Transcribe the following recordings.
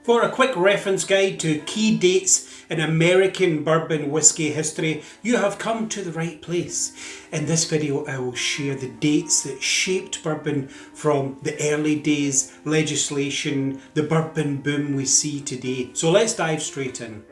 For a quick reference guide to key dates in American bourbon whiskey history, you have come to the right place. In this video, I will share the dates that shaped bourbon from the early days, legislation, the bourbon boom we see today. So let's dive straight in.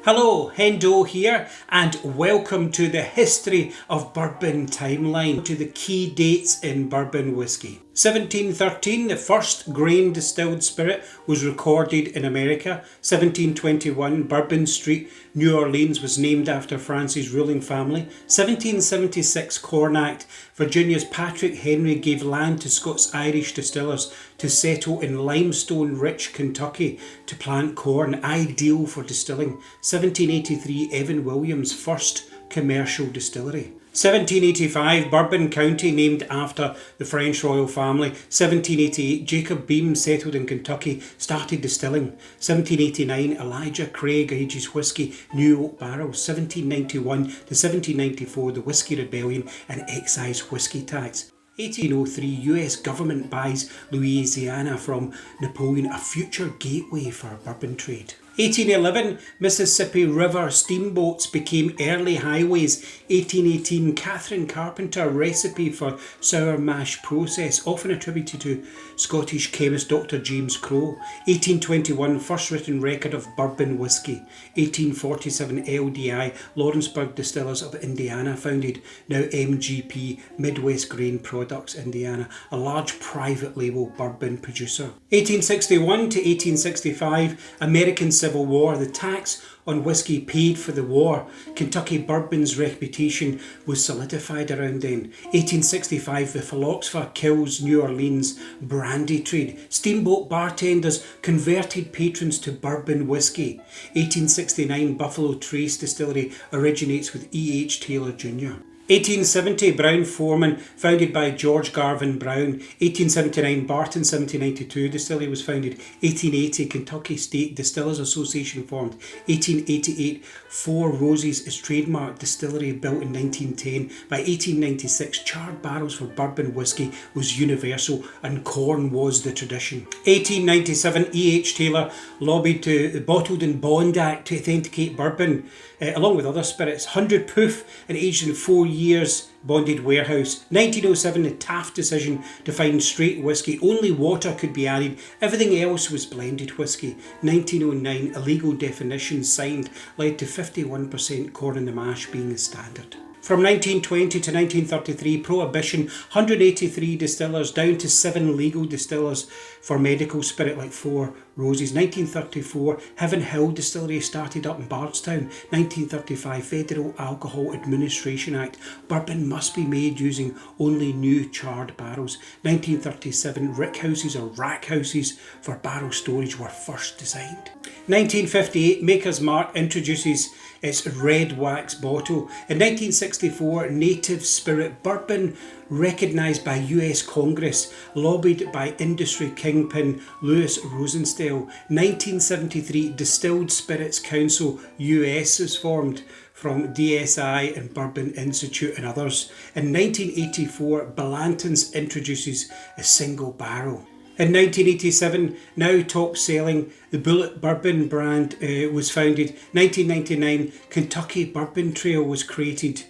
Hello, Hendo here, and welcome to the History of Bourbon timeline, to the key dates in bourbon whiskey. 1713, the first grain distilled spirit was recorded in America. 1721, Bourbon Street, New Orleans was named after France's ruling family. 1776, Corn Act, Virginia's Patrick Henry gave land to Scots-Irish distillers to settle in limestone-rich Kentucky to plant corn, ideal for distilling. 1783, Evan Williams' first commercial distillery. 1785, Bourbon County named after the French royal family. 1788, Jacob Beam settled in Kentucky, started distilling. 1789, Elijah Craig ages whiskey, New Oak barrels. 1791 to 1794, the Whiskey Rebellion and excise whiskey tax. 1803, US government buys Louisiana from Napoleon, a future gateway for bourbon trade. 1811, Mississippi River steamboats became early highways. 1818, Catherine Carpenter recipe for sour mash process, often attributed to Scottish chemist Dr. James Crowe. 1821, first written record of bourbon whiskey. 1847, LDI, Lawrenceburg Distillers of Indiana, founded, now MGP, Midwest Grain Products, Indiana, a large private label bourbon producer. 1861 to 1865, American Civil War, the tax on whiskey paid for the war. Kentucky bourbon's reputation was solidified around then. 1865, the phylloxera kills New Orleans brandy trade. Steamboat bartenders converted patrons to bourbon whiskey. 1869, Buffalo Trace Distillery originates with E.H. Taylor Jr. 1870, Brown Foreman, founded by George Garvin Brown. 1879, Barton 1792 distillery was founded. 1880, Kentucky State Distillers Association formed. 1888, Four Roses is trademark distillery built in 1910. By 1896, charred barrels for bourbon whiskey was universal and corn was the tradition. 1897, E.H. Taylor lobbied to the Bottled in Bond Act to authenticate bourbon, along with other spirits. 100 proof and aged in 4 years, bonded warehouse. 1907, the Taft decision to find straight whiskey. Only water could be added. Everything else was blended whiskey. 1909, illegal definitions signed led to 51% corn in the mash being the standard. From 1920 to 1933, Prohibition, 183 distillers down to 7 legal distillers for medical spirit like Four Roses. 1934, Heaven Hill Distillery started up in Bardstown. 1935, Federal Alcohol Administration Act, bourbon must be made using only new charred barrels. 1937, rickhouses or rack houses for barrel storage were first designed. 1958, Maker's Mark introduces its red wax bottle. In 1964, native spirit bourbon, recognised by US Congress, lobbied by industry kingpin Louis Rosenstell. 1973, Distilled Spirits Council US is formed from DSI and Bourbon Institute and others. In 1984, Blanton's introduces a single barrel. In 1987, now top selling, the Bullet Bourbon brand was founded. 1999, Kentucky Bourbon Trail was created.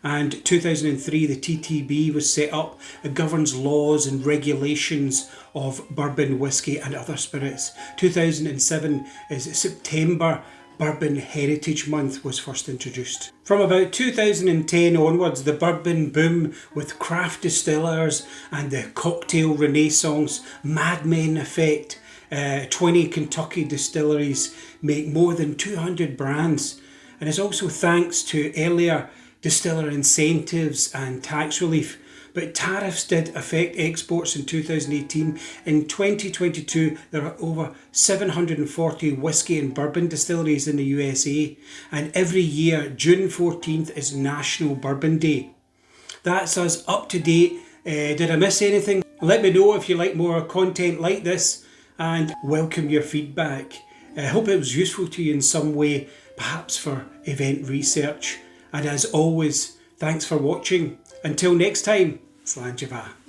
And 2003, the TTB was set up. It governs laws and regulations of bourbon, whiskey and other spirits. 2007 is September Bourbon Heritage Month was first introduced. From about 2010 onwards, the bourbon boom with craft distillers and the cocktail renaissance, Mad Men effect. 20 Kentucky distilleries make more than 200 brands. And it's also thanks to earlier distiller incentives and tax relief. But tariffs did affect exports in 2018. In 2022, there are over 740 whiskey and bourbon distilleries in the USA. And every year, June 14th is National Bourbon Day. That's us up to date. Did I miss anything? Let me know if you like more content like this and welcome your feedback. I hope it was useful to you in some way, perhaps for event research. And as always, thanks for watching. Until next time, Slàinte mhath.